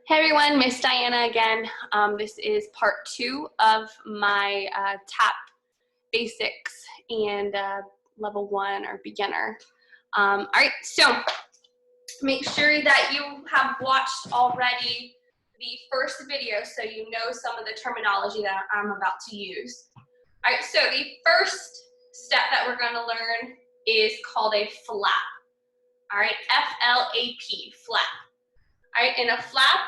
Hey everyone, Miss Diana again. This is part 2 of my TAP basics and level 1 or beginner. All right, so make sure that you have watched already the first video so you know some of the terminology that I'm about to use. All right, so the first step that we're going to learn is called a flap. All right, F-L-A-P, flap. All right, in a flap,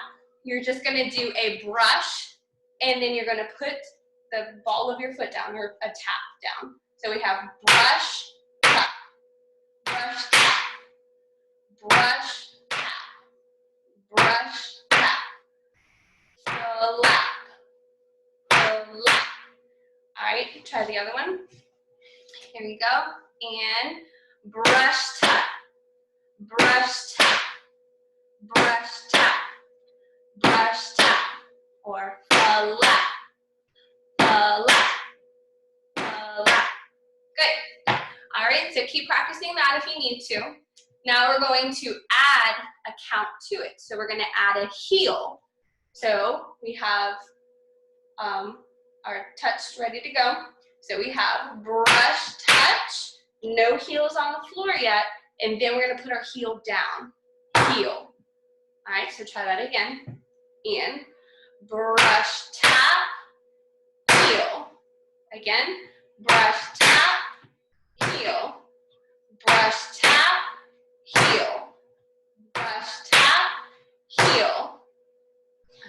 you're just gonna do a brush, and then you're gonna put the ball of your foot down, or a tap down. So we have brush, tap, brush, tap, brush, tap, brush, tap, flap, flap. All right, try the other one. Here we go, and brush, tap, brush, tap, brush, tap, brush, tap, or flap, flap, flap. Good. All right, so keep practicing that if you need to. Now we're going to add a count to it. So we're going to add a heel. So we have our touch ready to go. So we have brush, touch, no heels on the floor yet, and then we're going to put our heel down, heel. All right, so try that again. And brush, tap, heel. Again, brush, tap, heel. Brush, tap, heel. Brush, tap, heel. All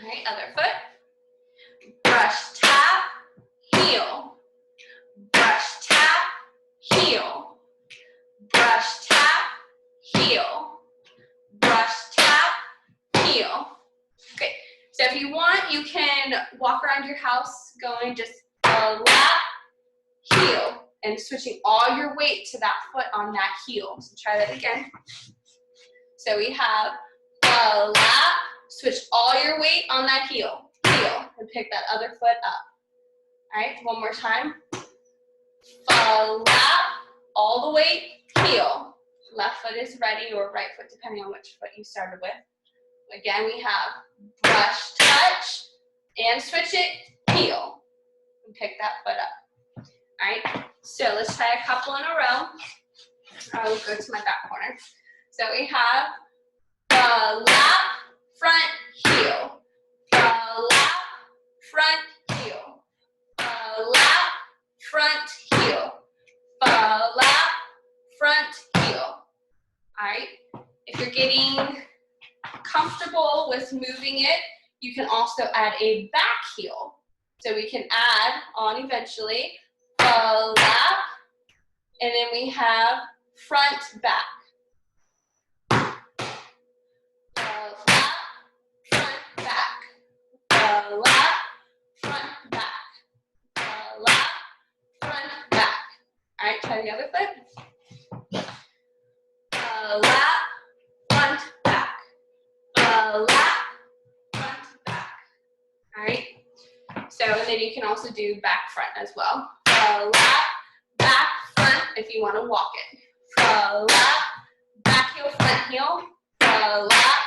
right, other foot. Brush, tap, heel. Brush, tap, heel. Brush, tap, heel. Brush, tap, heel. Okay, so if you want, you can walk around your house going just lap, heel, and switching all your weight to that foot on that heel. So try that again. So we have lap, switch all your weight on that heel, heel, and pick that other foot up. All right, one more time. Lap, all the weight, heel. Left foot is ready, or right foot, depending on which foot you started with. Again, we have brush, touch, and switch it, heel, and pick that foot up. All right, so let's try a couple in a row. I will go to my back corner. So we have lap, front, heel. Lap, front, heel. Lap, front, heel. Lap, front, heel. All right, if you're getting comfortable with moving it, you can also add a back heel. So we can add on eventually lap, and then we have front, back. Lap, front, back. Lap, front, back. Lap, front, back. All right, try the other foot. Lap, front, back. Lap, front, back. All right. So, and then you can also do back, front as well. Lap, back, front if you want to walk it. Lap, back heel, front heel. Lap,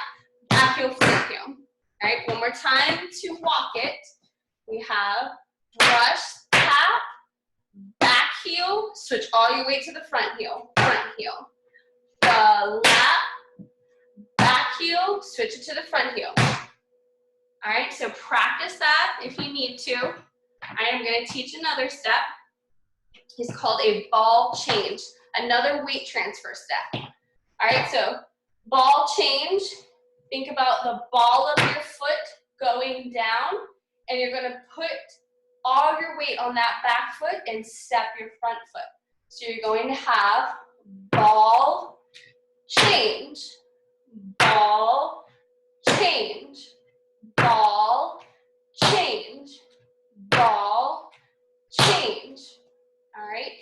back heel, front heel. All right, one more time to walk it. We have brush, tap, back heel, switch all your weight to the front heel, front heel. Lap, back heel, switch it to the front heel. All right, so practice that if you need to. I am going to teach another step. It's called a ball change, another weight transfer step. All right, so ball change, think about the ball of your foot going down, and you're going to put all your weight on that back foot and step your front foot. So you're going to have ball change, ball change, ball change, ball change. All right,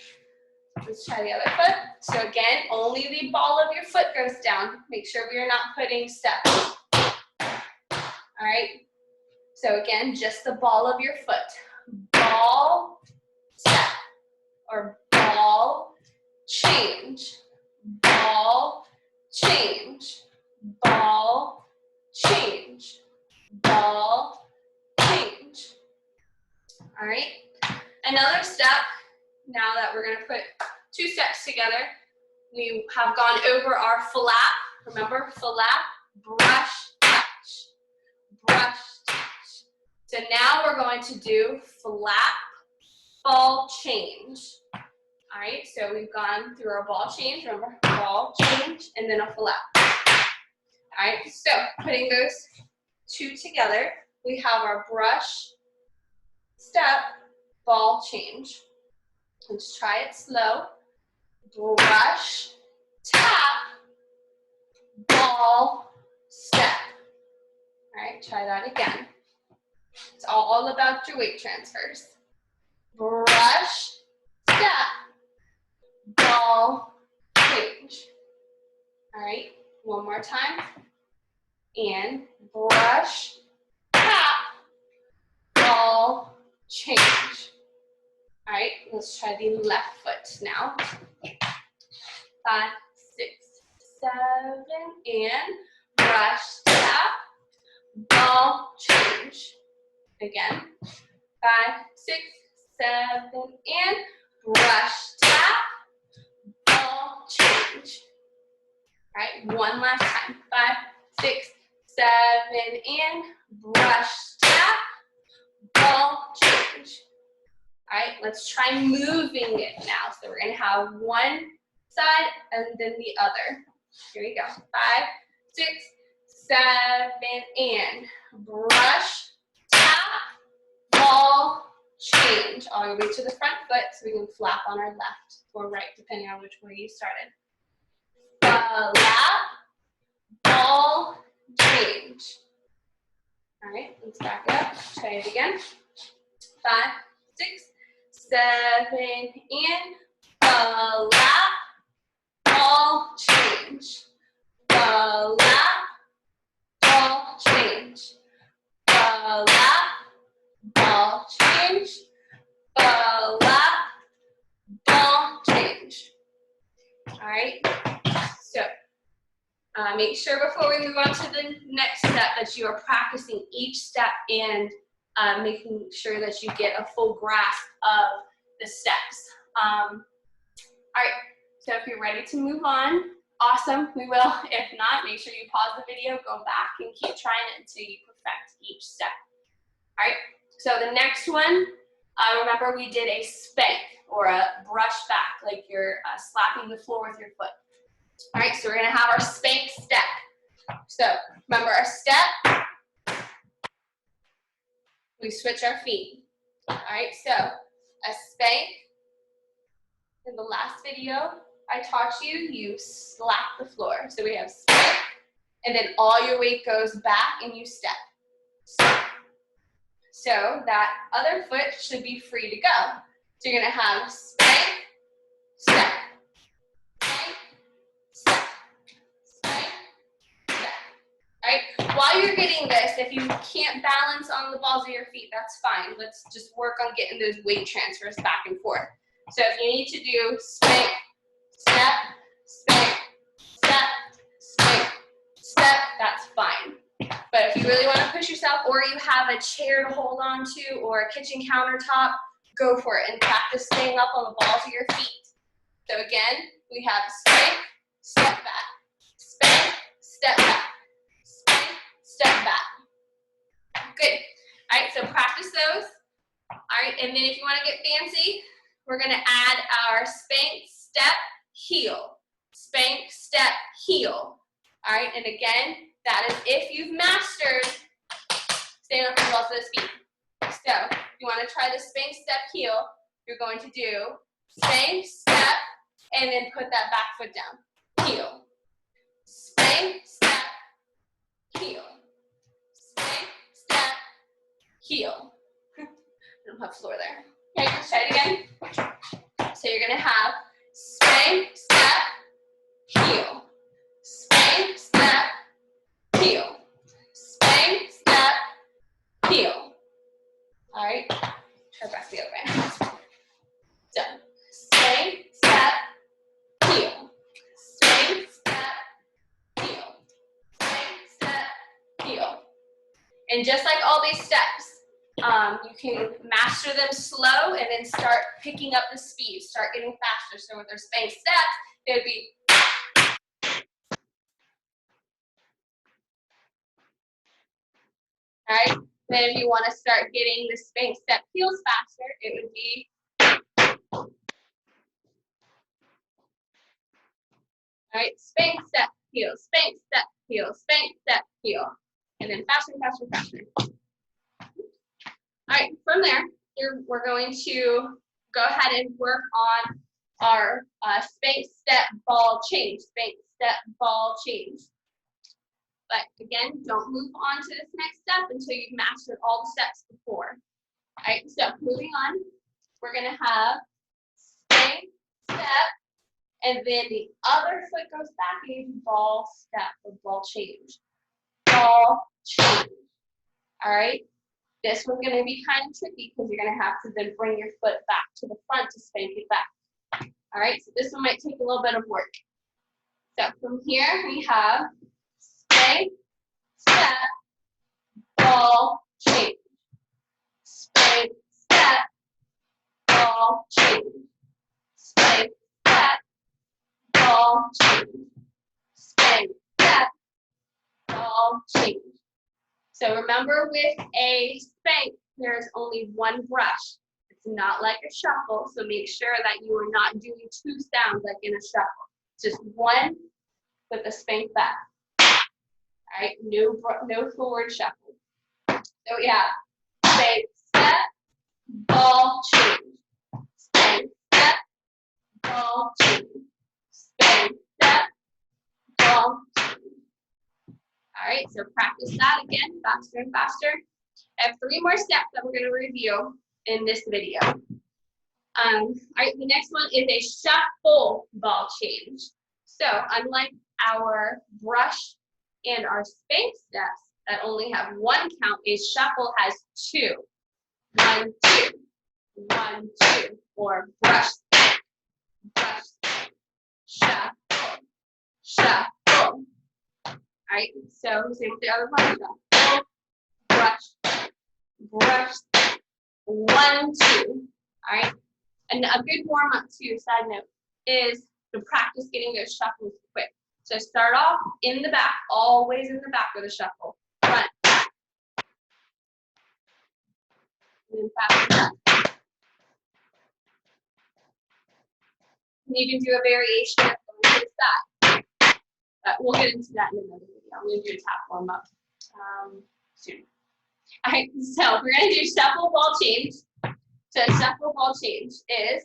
let's try the other foot. So again, only the ball of your foot goes down. Make sure we are not putting steps. All right, so again, just the ball of your foot. Ball, step, or ball, change, ball, change, ball, change. ball, change. All right. Another step, now that we're gonna put two steps together, we have gone over our flap. Remember, flap, brush, touch, brush, touch. So now we're going to do flap, ball, change. All right, so we've gone through our ball change, remember, ball, change, and then a flap. All right, so putting those two together, we have our brush, step, ball, change. Let's try it slow. Brush, tap, ball, step. All right, try that again. It's all about your weight transfers. Brush, step, ball, change. All right, one more time. And brush, tap, ball, change. All right, let's try the left foot now. 5, 6, 7, and brush, tap, ball, change. Again, 5, 6, 7, and brush, tap, ball, change. All right, one last time. 5, 6, 7, and brush, tap, ball, change. All right, let's try moving it now. So we're gonna have one side and then the other. Here we go. 5, 6, 7, and brush, tap, ball, change. All the way to the front foot so we can flap on our left or right, depending on which way you started. Flap, ball, change. All right, let's back it up. Try it again. 5, 6, 7, and flap, ball, change. Flap, ball, change. Flap, ball, change. Flap, ball, change. All right, so make sure before we move on to the next step that you are practicing each step and making sure that you get a full grasp of the steps. All right, so if you're ready to move on, awesome, we will. If not, make sure you pause the video, go back, and keep trying it until you perfect each step. All right, so the next one, remember we did a spank or a brush back, like you're slapping the floor with your foot. All right, so we're gonna have our spank step. So remember our step, we switch our feet. All right, so a spank, in the last video I taught you, you slap the floor. So we have spank, and then all your weight goes back and you step. So that other foot should be free to go. So you're gonna have spank, step, spank, step, spank, step. All right, while you're getting this, if you can't balance on the balls of your feet, that's fine. Let's just work on getting those weight transfers back and forth. So if you need to do spank, step, spank, step, spank, step, that's fine. But if you really want to push yourself, or you have a chair to hold on to, or a kitchen countertop, go for it and practice staying up on the balls of your feet. So again, we have spank, step back, spank, step back, spank, step back. Good. All right, so practice those. All right, and then if you want to get fancy, we're going to add our spank, step, heel. Spank, step, heel. All right, and again, that is if you've mastered staying up on the balls of those feet. So if you want to try the spank, step, heel, you're going to do spank, step, and then put that back foot down. Heel. Spank, step, heel. Spank, step, heel. I don't have floor there. Okay, let's try it again. So you're going to have spank, step, heel. Spank, step, heel. Spank, step, heel. All right, try back the other way. So, spank, step, heel. Spank, step, heel. Spank, step, heel. And just like all these steps, you can master them slow and then start picking up the speed, start getting faster. So with our spanked steps, it would be all right. Then if you want to start getting the spank step heels faster, it would be all right, spank step heel, spank step heel, spank step heel. And then faster, faster, faster. All right, from there, we're going to go ahead and work on our spank step ball change, spank step ball change. But again, don't move on to this next step until you've mastered all the steps before. All right, so moving on, we're gonna have spank step, and then the other foot goes back and ball step or ball change. Ball change. All right, this one's gonna be kind of tricky because you're gonna have to then bring your foot back to the front to spank it back. All right, so this one might take a little bit of work. So from here, we have spank, step, ball, change. Spank, step, ball, change. Spank, step, ball, change. Spank, step, ball, change. So remember, with a spank, there's only one brush. It's not like a shuffle, so make sure that you are not doing two sounds like in a shuffle. Just one with the spank back. All right, no forward shuffle. So we have spank, step, ball, change. Spank, step, ball, change. Spank, step, ball, change. All right, so practice that again, faster and faster. I have 3 more steps that we're going to review in this video. All right, the next one is a shuffle ball change. So unlike our brush and our spank steps that only have 1 count, a shuffle has 2. 1, 2, 1, 2, or brush, spank, shuffle, shuffle. All right, so same with the other part. Shuffle, brush, brush, 1, 2. All right, and a good warm up too, side note, is to practice getting those shuffles quick. So start off in the back, always in the back with a shuffle. Front, back. And then fast back. You can do a variation of going to the side. But we'll get into that in another video. I'm going to do a tap warm up soon. All right, so we're going to do shuffle ball change. So shuffle ball change is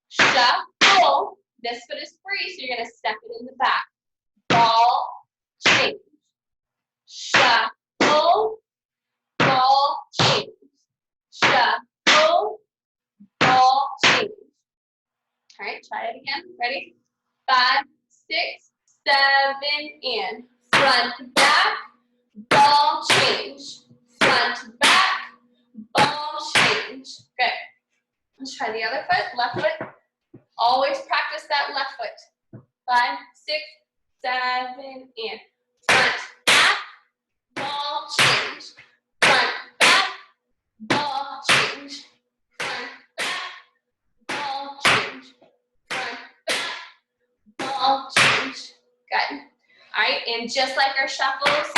shuffle. This foot is free, so you're going to step it in the back. Ball change. Shuffle, ball change. Shuffle, ball change. All right, try it again. Ready? 5, 6, 7, and front, back, ball change. Front, back, ball change. Good. Let's try the other foot, left foot. Always practice that left foot. 5, 6, 7, and front, back, ball change. Front, back, ball change. Front, back, ball change. Front, back, ball change. Good. All right, and just like our shuffles,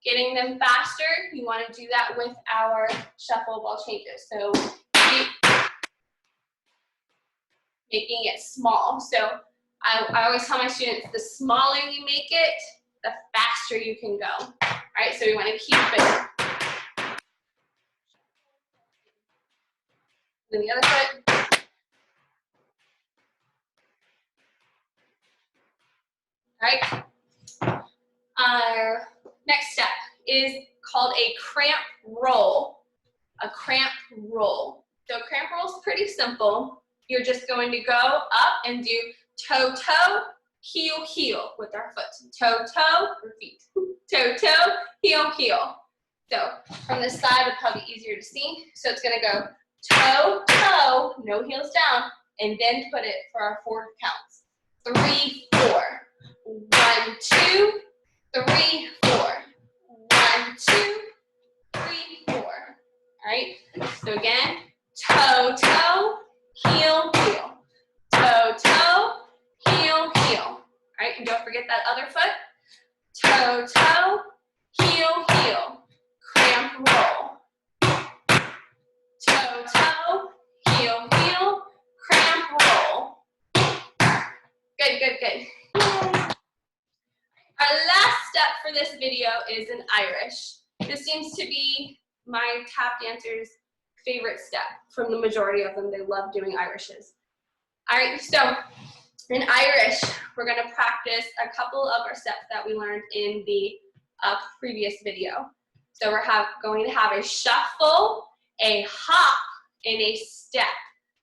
getting them faster, you want to do that with our shuffle ball changes. So making it small. So I always tell my students, the smaller you make it, the faster you can go. All right, so we want to keep it. Then the other foot. All right. Our next step is called a cramp roll. A cramp roll. So a cramp roll is pretty simple. You're just going to go up and do toe, toe, heel, heel with our foot. Toe, toe, repeat. Toe, toe, heel, heel. So from this side, it'll probably be easier to see. So it's going to go toe, toe, no heels down, and then put it for our 4 counts. 3, 4. 1, 2, 3, 4. 1, 2, right? So again, toe, toe, heel, heel. Toe, toe, heel, heel. All right, and don't forget that other foot. Toe, toe, heel, heel. Cramp roll. Toe, toe, heel, heel. Cramp roll. Good, good, good. Our last step for this video is an Irish. This seems to be my tap dancers' favorite step from the majority of them. They love doing Irishes. All right, so in Irish, we're going to practice a couple of our steps that we learned in the previous video. So we're going to have a shuffle, a hop, and a step.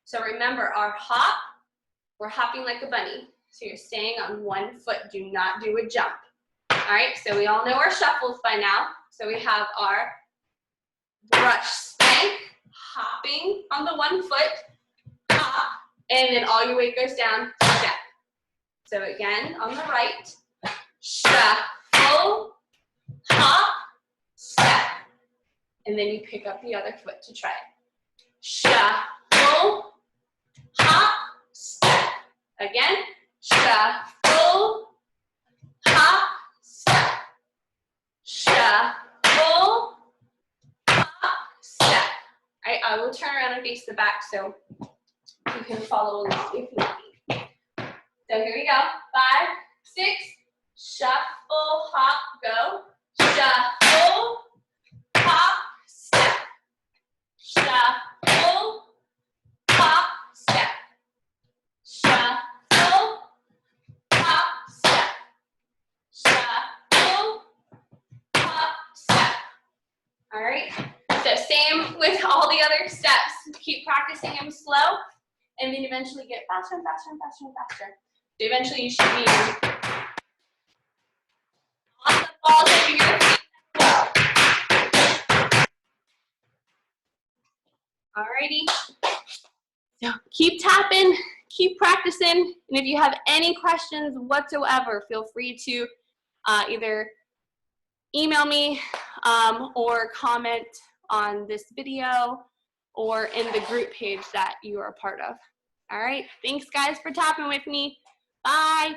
So remember, our hop, we're hopping like a bunny. So you're staying on one foot. Do not do a jump. All right, so we all know our shuffles by now. So we have our brush spank, hopping on the one foot, hop, and then all your weight goes down, step. So again, on the right, shuffle, hop, step. And then you pick up the other foot to try it. Shuffle, hop, step. Again, shuffle, hop, step. Shuffle, hop, step. All right, I will turn around and face the back so you can follow along if you need. So here we go. 5, 6, shuffle, hop, go. Shuffle, hop, step. Shuffle, hop, step. Shuffle, hop, step. Shuffle, hop, step. All right. So same with all the other steps. Keep practicing them slow, and then eventually get faster and faster and faster and faster. So eventually you should be on the balls over your feet as well. Alrighty. So keep tapping, keep practicing, and if you have any questions whatsoever, feel free to either email me or comment on this video or in the group page that you are a part of. All right, thanks guys for tapping with me. Bye.